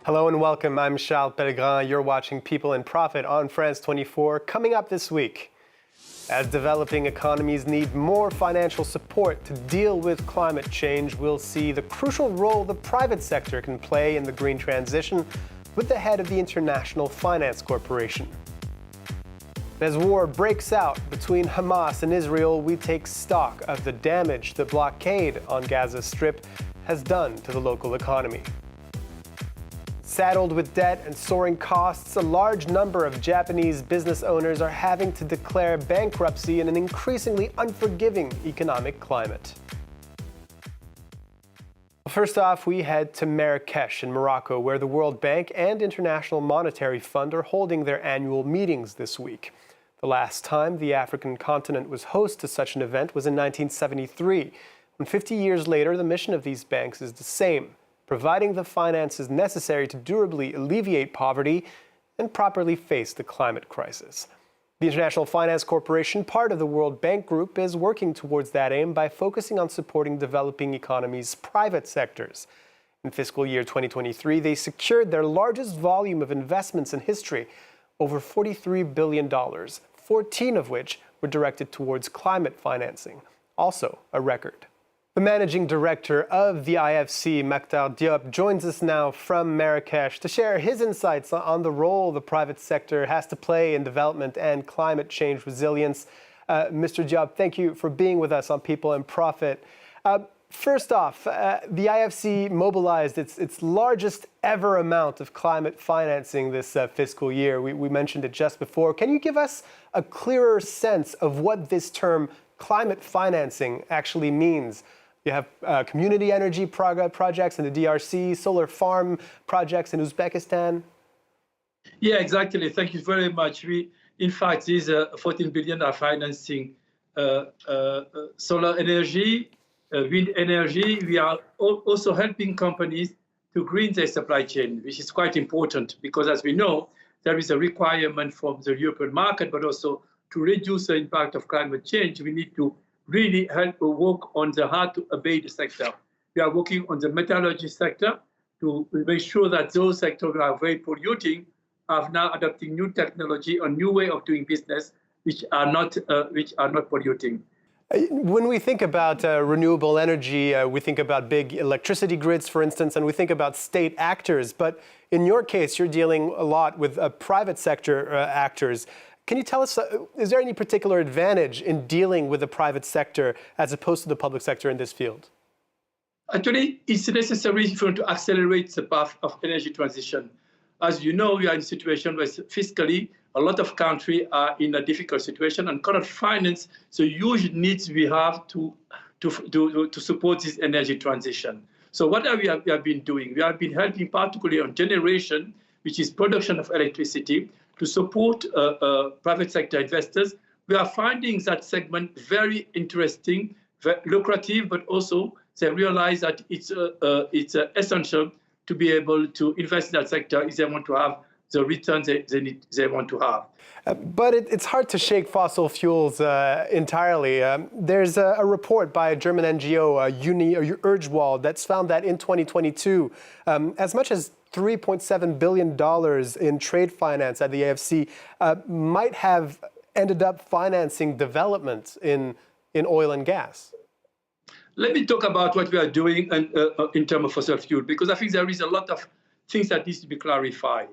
Hello and welcome. I'm Charles Pellegrin. You're watching People in Profit on France 24. Coming up this week, as developing economies need more financial support to deal with climate change, we'll see the crucial role the private sector can play in the green transition with the head of the International Finance Corporation. As war breaks out between Hamas and Israel, we take stock of the damage the blockade on Gaza Strip has done to the local economy. Saddled with debt and soaring costs, a large number of Japanese business owners are having to declare bankruptcy in an increasingly unforgiving economic climate. First off, we head to Marrakech in Morocco, where the World Bank and International Monetary Fund are holding their annual meetings this week. The last time the African continent was host to such an event was in 1973. When 50 years later, the mission of these banks is the same: providing the finances necessary to durably alleviate poverty and properly face the climate crisis. The International Finance Corporation, part of the World Bank Group, is working towards that aim by focusing on supporting developing economies' private sectors. In fiscal year 2023, they secured their largest volume of investments in history, over $43 billion, 14 of which were directed towards climate financing, also a record. The managing director of the IFC, Makhtar Diop, joins us now from Marrakech to share his insights on the role the private sector has to play in development and climate change resilience. Mr. Diop, thank you for being with us on People in Profit. First off, the IFC mobilized its largest ever amount of climate financing this fiscal year. We mentioned it just before. Can you give us a clearer sense of what this term climate financing actually means? You have community energy projects in the DRC, solar farm projects in Uzbekistan. Yeah, exactly. Thank you very much. In fact, these 14 billion are financing solar energy, wind energy. We are also helping companies to green their supply chain, which is quite important because, as we know, there is a requirement from the European market, but also to reduce the impact of climate change, we need to really help work on the hard-to-abate sector. We are working on the metallurgy sector to make sure that those sectors that are very polluting are now adopting new technology or new way of doing business, which are not polluting. When we think about renewable energy, we think about big electricity grids, for instance, and we think about state actors. But in your case, you're dealing a lot with private sector actors. Can you tell us, is there any particular advantage in dealing with the private sector as opposed to the public sector in this field? Actually, it's necessary to accelerate the path of energy transition. As you know, we are in a situation where fiscally a lot of countries are in a difficult situation and cannot finance the huge needs we have to support this energy transition. So what we have been doing? We have been helping particularly on generation, which is production of electricity, to support private sector investors. We are finding that segment very interesting, very lucrative, but also they realize that it's essential to be able to invest in that sector if they want to have the returns they want to have. But it's hard to shake fossil fuels entirely. There's a report by a German NGO, Urgewald, that's found that in 2022, as much as $3.7 billion in trade finance at the AFC might have ended up financing development in oil and gas. Let me talk about what we are doing in terms of fossil fuel, because I think there is a lot of things that needs to be clarified.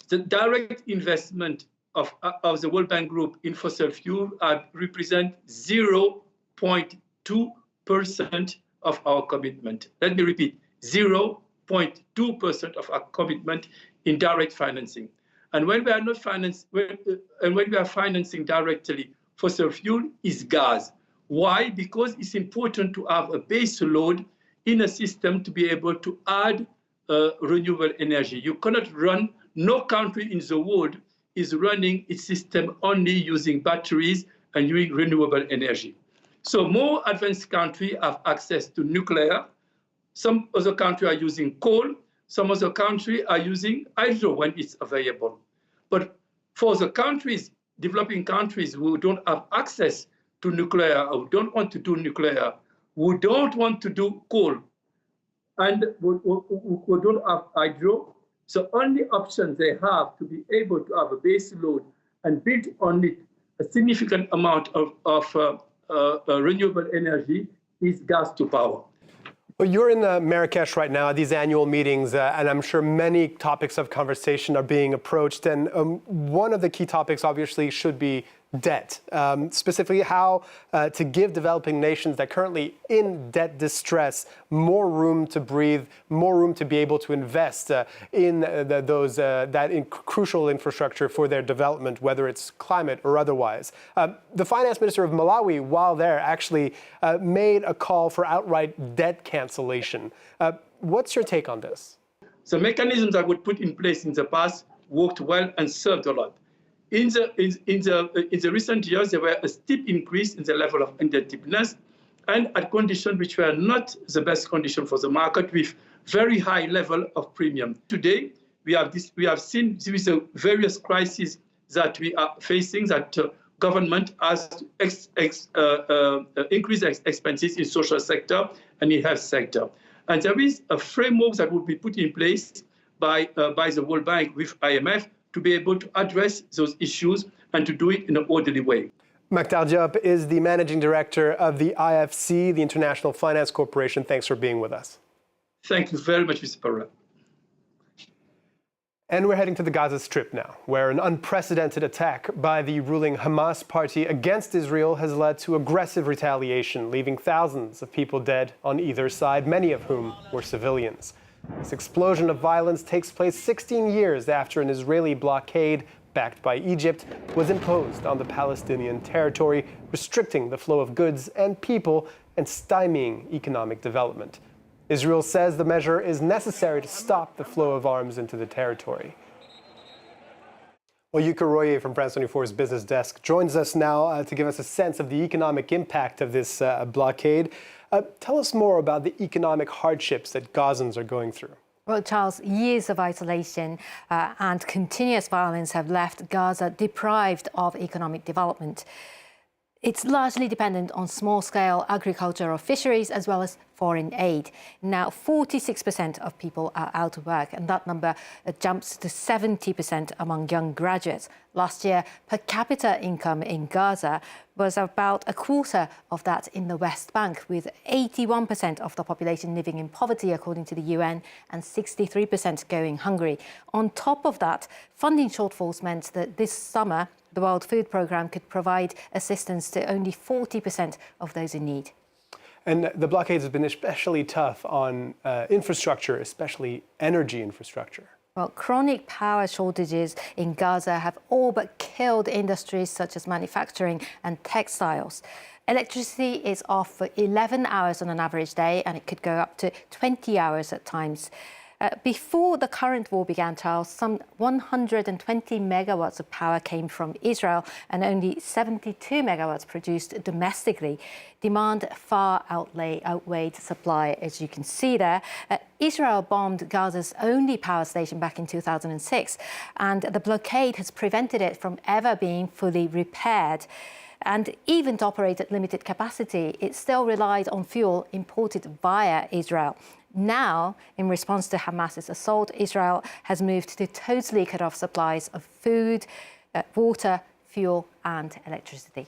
The direct investment of the World Bank Group in fossil fuel represent 0.2% of our commitment. Let me repeat, 0.2% of our commitment in direct financing. And when we are not when we are financing directly fossil fuel is gas. Why? Because it's important to have a base load in a system to be able to add renewable energy. You cannot run, no country in the world is running its system only using batteries and using renewable energy. So more advanced countries have access to nuclear. Some other countries are using coal. Some other countries are using hydro when it's available. But for the countries, developing countries who don't have access to nuclear, or don't want to do nuclear, who don't want to do coal, and who don't have hydro, So only option they have to be able to have a base load and build on it a significant amount of renewable energy is gas to power. Well, you're in Marrakech right now at these annual meetings, and I'm sure many topics of conversation are being approached. And one of the key topics, obviously, should be debt, specifically how to give developing nations that are currently in debt distress more room to breathe, more room to be able to invest in crucial infrastructure for their development, whether it's climate or otherwise. The finance minister of Malawi, while there, actually made a call for outright debt cancellation. What's your take on this? The mechanisms that were put in place in the past worked well and served a lot. In the recent years, there were a steep increase in the level of indebtedness and at conditions which were not the best condition for the market, with very high level of premium. Today, we have seen with the various crises that we are facing that government has to increase expenses in social sector and in health sector. And there is a framework that will be put in place by the World Bank with IMF to be able to address those issues and to do it in an orderly way. Makhtar Diop is the managing director of the IFC, the International Finance Corporation. Thanks for being with us. Thank you very much, Mr. Perra. And we're heading to the Gaza Strip now, where an unprecedented attack by the ruling Hamas party against Israel has led to aggressive retaliation, leaving thousands of people dead on either side, many of whom were civilians. This explosion of violence takes place 16 years after an Israeli blockade backed by Egypt was imposed on the Palestinian territory, restricting the flow of goods and people and stymieing economic development. Israel says the measure is necessary to stop the flow of arms into the territory. Well, Yuka Royer from France 24's business desk joins us now to give us a sense of the economic impact of this blockade. Tell us more about the economic hardships that Gazans are going through. Well, Charles, years of isolation and continuous violence have left Gaza deprived of economic development. It's largely dependent on small-scale agriculture or fisheries, as well as foreign aid. Now, 46% of people are out of work, and that number jumps to 70% among young graduates. Last year, per capita income in Gaza was about a quarter of that in the West Bank, with 81% of the population living in poverty, according to the UN, and 63% going hungry. On top of that, funding shortfalls meant that this summer, the World Food Programme could provide assistance to only 40% of those in need. And the blockade has been especially tough on infrastructure, especially energy infrastructure. Well, chronic power shortages in Gaza have all but killed industries such as manufacturing and textiles. Electricity is off for 11 hours on an average day, and it could go up to 20 hours at times. Before the current war began, Charles, some 120 megawatts of power came from Israel and only 72 megawatts produced domestically. Demand far outweighed supply, as you can see there. Israel bombed Gaza's only power station back in 2006, and the blockade has prevented it from ever being fully repaired. And even to operate at limited capacity, it still relied on fuel imported via Israel. Now, in response to Hamas's assault, Israel has moved to totally cut off supplies of food, water, fuel and electricity.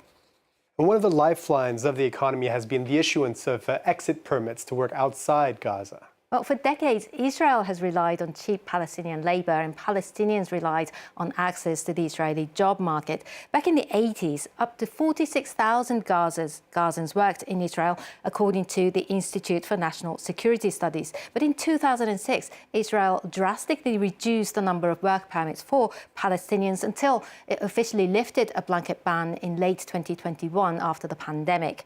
One of the lifelines of the economy has been the issuance of exit permits to work outside Gaza. Well, for decades, Israel has relied on cheap Palestinian labor, and Palestinians relied on access to the Israeli job market. Back in the 80s, up to 46,000 Gazans worked in Israel, according to the Institute for National Security Studies. But in 2006, Israel drastically reduced the number of work permits for Palestinians until it officially lifted a blanket ban in late 2021 after the pandemic.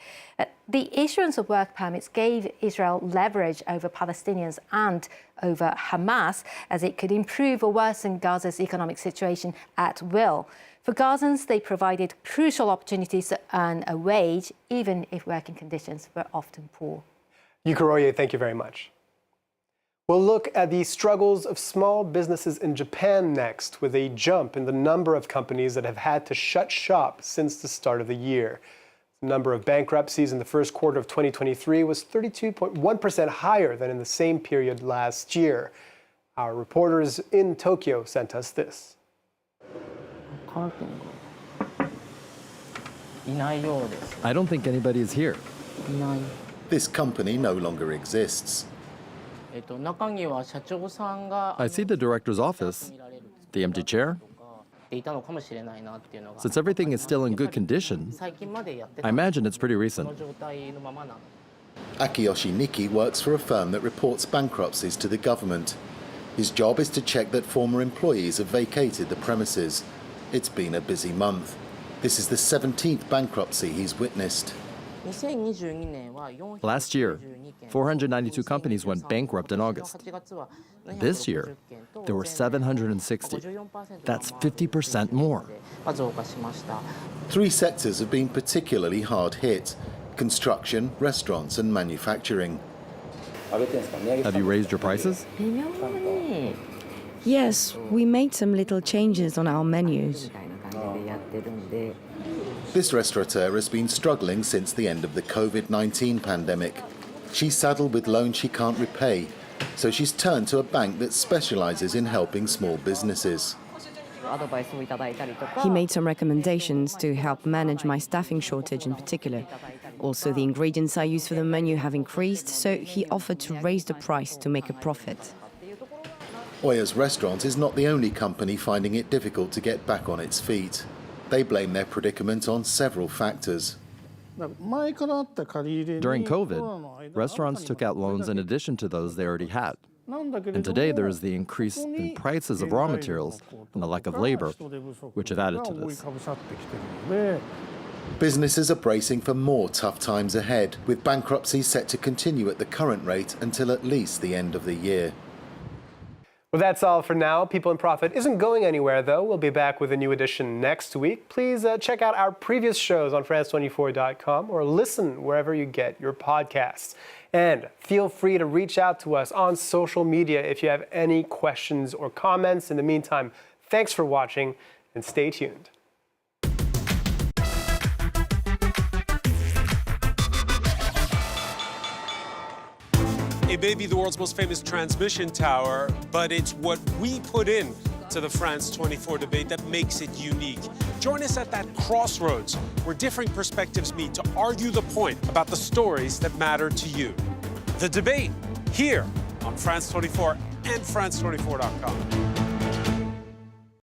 The issuance of work permits gave Israel leverage over Palestinians and over Hamas, as it could improve or worsen Gaza's economic situation at will. For Gazans, they provided crucial opportunities to earn a wage, even if working conditions were often poor. Yuka Royer, thank you very much. We'll look at the struggles of small businesses in Japan next, with a jump in the number of companies that have had to shut shop since the start of the year. The number of bankruptcies in the first quarter of 2023 was 32.1% higher than in the same period last year. Our reporters in Tokyo sent us this. I don't think anybody is here. This company no longer exists. I see the director's office, the empty chair. Since everything is still in good condition, I imagine it's pretty recent. Akiyoshi Niki works for a firm that reports bankruptcies to the government. His job is to check that former employees have vacated the premises. It's been a busy month. This is the 17th bankruptcy he's witnessed. Last year, 492 companies went bankrupt in August. This year, there were 760. That's 50% more. 3 sectors have been particularly hard hit: construction, restaurants and manufacturing. Have you raised your prices? Yes, we made some little changes on our menus. This restaurateur has been struggling since the end of the COVID-19 pandemic. She's saddled with loans she can't repay, so she's turned to a bank that specializes in helping small businesses. He made some recommendations to help manage my staffing shortage in particular. Also, the ingredients I use for the menu have increased, so he offered to raise the price to make a profit. Oya's restaurant is not the only company finding it difficult to get back on its feet. They blame their predicament on several factors. During COVID, restaurants took out loans in addition to those they already had. And today there is the increase in prices of raw materials and the lack of labor, which have added to this. Businesses are bracing for more tough times ahead, with bankruptcies set to continue at the current rate until at least the end of the year. Well, that's all for now. People in Profit isn't going anywhere, though. We'll be back with a new edition next week. Please check out our previous shows on France24.com or listen wherever you get your podcasts. And feel free to reach out to us on social media if you have any questions or comments. In the meantime, thanks for watching and stay tuned. It may be the world's most famous transmission tower, but it's what we put in to the France 24 debate that makes it unique. Join us at that crossroads where differing perspectives meet to argue the point about the stories that matter to you. The debate here on France 24 and France24.com.